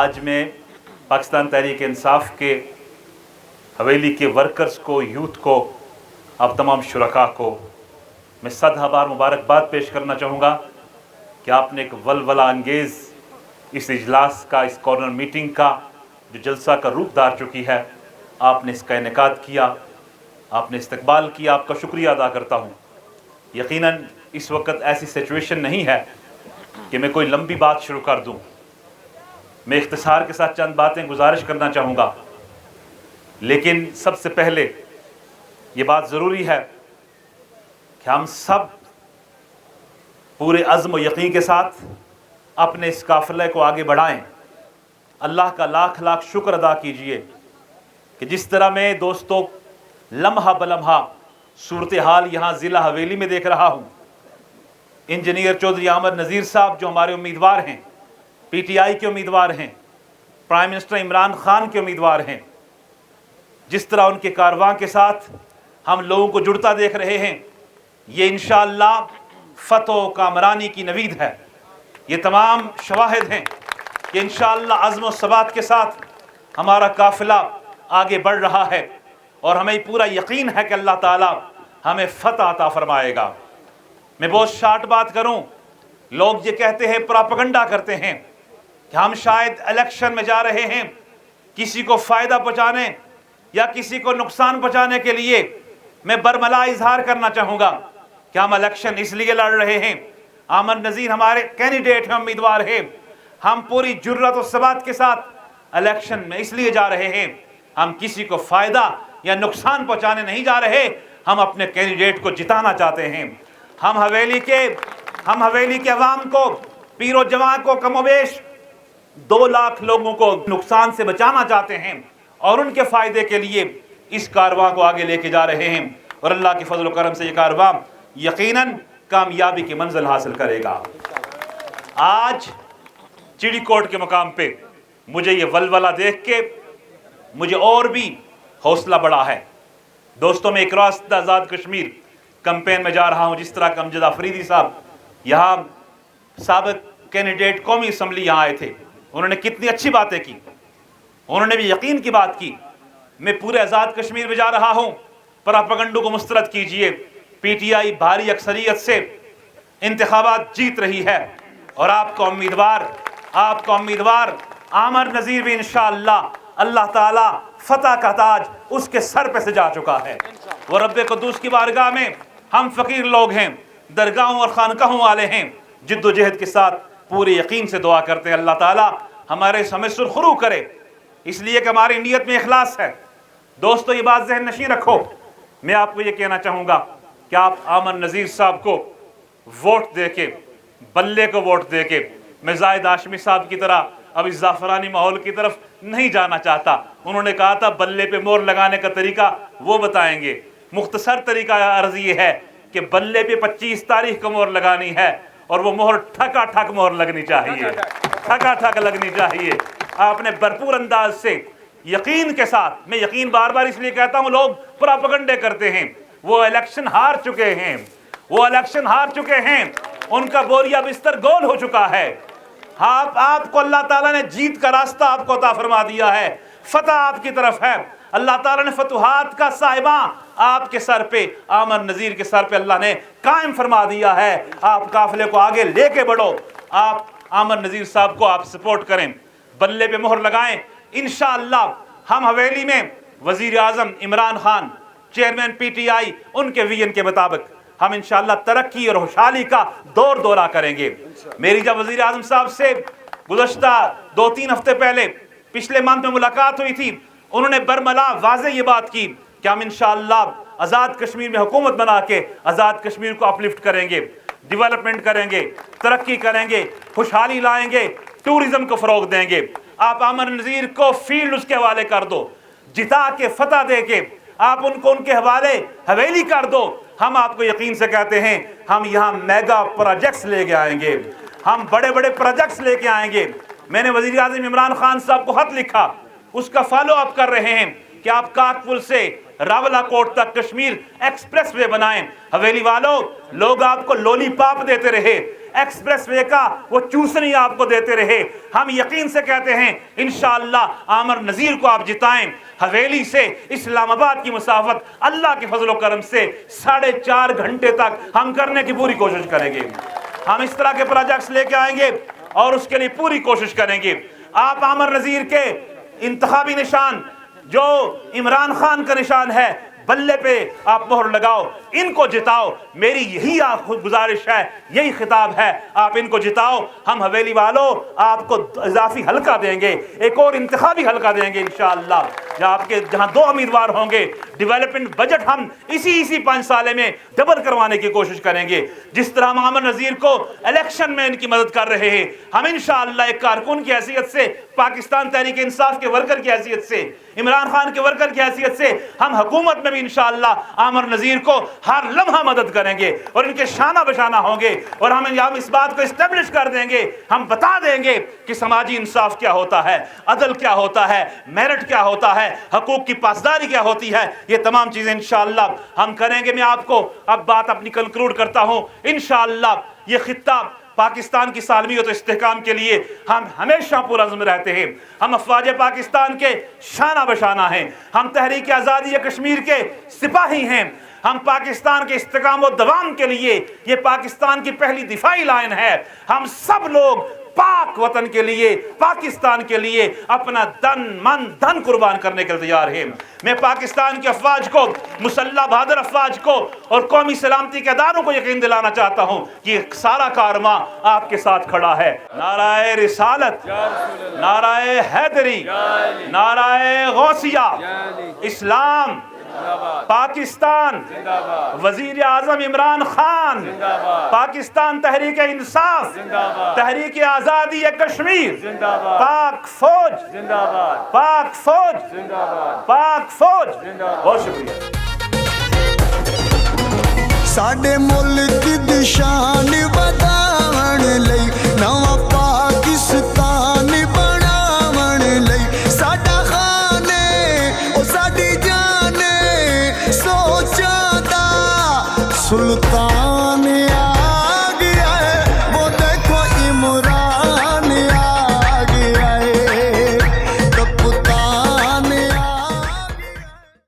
आज मैं पाकिस्तान तहरीक इंसाफ के हवेली के वर्कर्स को, यूथ को, आप तमाम शुरका को मैं सदहबार मुबारकबाद पेश करना चाहूँगा कि आपने एक वलवला अंगेज़ इस इजलास का, इस कॉर्नर मीटिंग का जो जलसा का रूप धार चुकी है, आपने इसका इनेकाद किया, आपने इस्तकबाल किया। आपका शुक्रिया अदा करता हूँ। यकीनन इस वक्त ऐसी सिचुएशन नहीं है कि मैं कोई लंबी बात शुरू कर दूँ। मैं इख्तिसार के साथ चंद बातें गुजारिश करना चाहूँगा, लेकिन सबसे पहले ये बात ज़रूरी है कि हम सब पूरे अज़्म व यकीन के साथ अपने इस काफ़िले को आगे बढ़ाएं। अल्लाह का लाख लाख शुक्र अदा कीजिए कि जिस तरह मैं दोस्तों लम्हा बलम्हा सूरत हाल यहाँ ज़िला हवेली में देख रहा हूँ। इंजीनियर चौधरी आमर नज़ीर साहब जो हमारे उम्मीदवार हैं, PTI के उम्मीदवार हैं, प्राइम मिनिस्टर इमरान खान के उम्मीदवार हैं, जिस तरह उनके कारवां के साथ हम लोगों को जुड़ता देख रहे हैं, ये इंशाअल्लाह फ़तह कामरानी की नवीद है। ये तमाम शवाहिद हैं कि इंशाअल्लाह अज़्म व सबात के साथ हमारा काफ़िला आगे बढ़ रहा है और हमें पूरा यकीन है कि अल्लाह ताला हमें फ़तह अता फरमाएगा। मैं बहुत शार्ट बात करूं, लोग ये कहते हैं, प्रोपेगेंडा करते हैं कि हम शायद इलेक्शन में जा रहे हैं किसी को फ़ायदा पहुँचाने या किसी को नुकसान पहुँचाने के लिए। मैं बरमला इजहार करना चाहूँगा कि हम इलेक्शन इसलिए लड़ रहे हैं, आमर नज़ीर हमारे कैंडिडेट हैं, उम्मीदवार हैं, हम पूरी जुर्रत और सबात के साथ इलेक्शन में इसलिए जा रहे हैं, हम किसी को फ़ायदा या नुकसान पहुँचाने नहीं जा रहे, हम अपने कैंडिडेट को जिताना चाहते हैं। हम हवेली के अवाम को, पीरो जवान को, कमोबेश 2 लाख लोगों को नुकसान से बचाना चाहते हैं और उनके फ़ायदे के लिए इस कारवां को आगे लेके जा रहे हैं और अल्लाह के फजल करम से ये कारवां यकीनन कामयाबी की मंजिल हासिल करेगा। आज चिड़ीकोट के मुकाम पे मुझे ये वलवला देख के मुझे और भी हौसला बढ़ा है। दोस्तों, मैं cross the Azad Kashmir campaign में जा रहा हूँ। जिस तरह अमजद अफरीदी साहब यहाँ साबिक कैंडिडेट कौमी असम्बली यहाँ आए थे, उन्होंने कितनी अच्छी बातें की, उन्होंने भी यकीन की बात की। मैं पूरे आज़ाद कश्मीर में जा रहा हूँ, प्रोपेगेंडा को मुस्तरद कीजिए। PTI भारी अक्सरियत से इंतखाबात जीत रही है और आपका उम्मीदवार आमर नज़ीर भी इंशाअल्लाह अल्लाह ताला फ़तह का ताज उसके सर पे से जा चुका है। वो रब्बे क़ुद्दूस की बारगाह में हम फ़कीर लोग हैं, दरगाहों और खानकाहों वाले हैं, जिद्दोजहद के साथ पूरे यकीन से दुआ करते हैं अल्लाह ताला हमारे समय सुरखरू करे, इसलिए कि हमारी नीयत में इखलास है। दोस्तों, ये बात ज़हन नशीं रखो। मैं आपको ये कहना चाहूँगा कि आप आमर नज़ीर साहब को वोट दे के, बल्ले को वोट दे के, मैं जाहिद हाशमी साहब की तरह अब इस ज़ाफ़रानी माहौल की तरफ नहीं जाना चाहता। उन्होंने कहा था बल्ले पे मोहर लगाने का तरीका वो बताएंगे। मुख्तसर तरीका अर्ज़ ये है कि बल्ले पे 25 तारीख को मोहर लगानी है और वो मोहर ठका ठक मोहर लगनी चाहिए, ठका ठक लगनी चाहिए। आपने भरपूर अंदाज से यकीन के साथ, मैं यकीन बार बार इसलिए कहता हूँ, लोग प्रोपेगेंडे करते हैं, वो इलेक्शन हार चुके हैं, उनका बोरिया बिस्तर गोल हो चुका है। आपको अल्लाह ताला ने जीत का रास्ता आपको अता फरमा दिया है, फतह आपकी तरफ है। अल्लाह ताला ने फतुहात का साहिबा आपके सर पे, आमर नज़ीर के सर पे अल्लाह ने कायम फरमा दिया है। आप काफिले को आगे लेके बढ़ो, आप आमर नज़ीर साहब को आप सपोर्ट करें, बल्ले पे मोहर लगाएं। इंशाअल्लाह हम हवेली में वज़ीर आज़म इमरान खान, चेयरमैन PTI, उनके विजन के मुताबिक हम इंशाअल्लाह तरक्की और खुशहाली का दौरा करेंगे। मेरी जब वज़ीर आज़म साहब से गुज़श्ता 2-3 हफ्ते पहले पिछले मंथ में मुलाकात हुई थी, उन्होंने बरमला वाज़े ये बात की कि हम इंशाअल्लाह आज़ाद कश्मीर में हुकूमत बना के आज़ाद कश्मीर को अपलिफ्ट करेंगे, डेवलपमेंट करेंगे, तरक्की करेंगे, खुशहाली लाएंगे, टूरिज़्म को फ़रोग देंगे। आप आमर नज़ीर को फील्ड उसके हवाले कर दो, जिता के फतह दे के आप उनको उनके हवाले हवेली कर दो। हम आपको यकीन से कहते हैं, हम यहाँ मेगा प्रोजेक्ट्स लेके आएंगे, हम बड़े बड़े प्रोजेक्ट्स लेके आएंगे। मैंने वज़ीर आज़म इमरान खान साहब को खत लिखा, उसका फॉलो अप कर रहे हैं कि आप काकपुल से रावलाकोट तक कश्मीर एक्सप्रेस वे बनाएं। हवेली वालों, लोग आपको लॉलीपॉप देते रहे, एक्सप्रेसवे का वो चूसनी आपको देते रहे। हम यकीन से कहते हैं इंशाअल्लाह आमिर नज़ीर को आप जिताएं। हवेली से इस्लामाबाद की मुसाफत अल्लाह के फजल करम से 4.5 घंटे तक हम करने की पूरी कोशिश करेंगे। हम इस तरह के प्रोजेक्ट्स लेके आएंगे और उसके लिए पूरी कोशिश करेंगे। आप आमिर नज़ीर के इंतखाबी निशान जो इमरान खान का निशान है, बल्ले पे आप मोहर लगाओ, इनको जिताओ। मेरी यही गुजारिश है, यही खिताब है, आप इनको जिताओ। हम हवेली वालों आपको इजाफी हल्का देंगे, एक और इंतखाबी हल्का देंगे इंशाअल्लाह, जहाँ 2 उम्मीदवार होंगे। डेवलपमेंट बजट हम इसी 5 साल में डबल करवाने की कोशिश करेंगे। जिस तरह हम आमिर नज़ीर को इलेक्शन में इनकी मदद कर रहे हैं, हम इंशाअल्लाह एक कारकुन की हैसियत से, पाकिस्तान तहरीक इंसाफ के वर्कर की हैसियत से, इमरान खान के वर्कर की हैसियत से हम हुकूमत में भी इंशाअल्लाह आमिर नज़ीर को हर लम्हा मदद करेंगे और इनके शाना बशाना होंगे। और हम इस बात को इस्टेब्लिश कर देंगे, हम बता देंगे कि समाजी इंसाफ क्या होता है, अदल क्या होता है, मेरिट क्या होता है, हकूक की पासदारी क्या होती है। ये तमाम चीज़ें इंशाअल्लाह हम करेंगे। मैं आपको अब बात अपनी कंक्लूड करता हूँ। इंशाअल्लाह ये खिताब पाकिस्तान की सालमियत और इस्तेहकाम के लिए हम हमेशा पुरअज़्म रहते हैं। हम अफवाज पाकिस्तान के शाना बशाना हैं, हम तहरीक आज़ादी कश्मीर के सिपाही हैं। हम पाकिस्तान के इस्तेहकाम और दवाम के लिए, ये पाकिस्तान की पहली दिफाई लाइन है। हम सब लोग पाक वतन के लिए, पाकिस्तान के लिए अपना तन मन धन कुर्बान करने के लिए तैयार हैं। मैं पाकिस्तान के अफवाज को, मुसल्लह बहादुर अफवाज को और कौमी सलामती के अदारों को यकीन दिलाना चाहता हूँ कि सारा कारवां आपके साथ खड़ा है। नाराए रिसालत, नाराए हैदरी, नाराए गौसिया, इस्लाम, पाकिस्तान, वजीर आजम इमरान खान, पाकिस्तान तहरीक इंसाफ, तहरीक आज़ादी कश्मीर, पाक फौज, पाक फौज, पाक फौज। बहुत शुक्रिया। साडे मुल्क दी शान वधावण लई नवा पाकिस्तान बनावण लई साडा खाने ओ साडी जाने सोचां दा सुल्तान